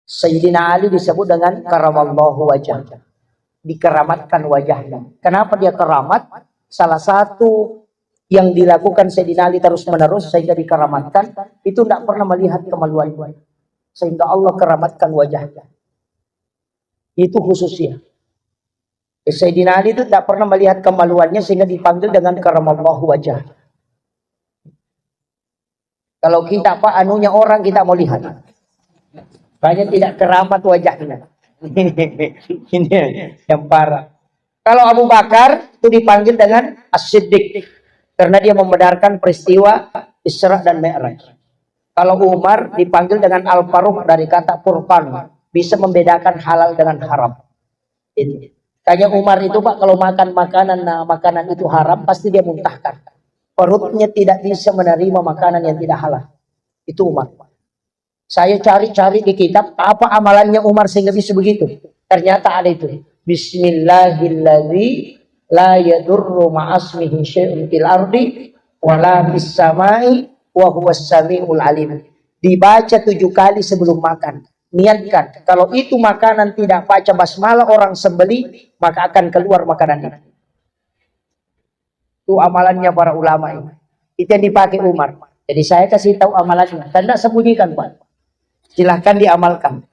Sayyidina Ali disebut dengan karamallahu wajah, dikeramatkan wajahnya. Kenapa dia keramat? Salah satu yang dilakukan Sayyidina Ali terus menerus sehingga dikeramatkan, itu tidak pernah melihat kemaluan, sehingga Allah keramatkan wajahnya. Itu khususnya. Sayyidina Ali itu tidak pernah melihat kemaluannya sehingga dipanggil dengan karamallahu wajah. Kalau kita apa anunya orang kita mau lihat, banyak tidak keramat wajahnya. Ini yang parah. Kalau Abu Bakar itu dipanggil dengan As-Siddiq karena dia membenarkan peristiwa Isra dan Mi'raj. Kalau Umar dipanggil dengan Al-Faruq dari kata Furqan, bisa membedakan halal dengan haram. Itu. Kayaknya Umar itu Pak kalau makan makanan itu haram pasti dia muntahkan. Perutnya tidak bisa menerima makanan yang tidak halal. Itu Umar. Saya cari-cari di kitab apa amalannya Umar sehingga bisa begitu. Ternyata ada itu. Bismillahilladzi la yadurru ma'asmihi syai'un fil ardi wala bis samai wa huwas samiul alim. Dibaca 7 kali sebelum makan. Niatkan kalau itu makanan tidak baca basmalah orang sembeli maka akan keluar makanan itu. Itu amalannya para ulama ini. Itu yang dipakai Umar. Jadi saya kasih tahu amalannya. Dan tidak sembunyikan Pak. Silahkan diamalkan.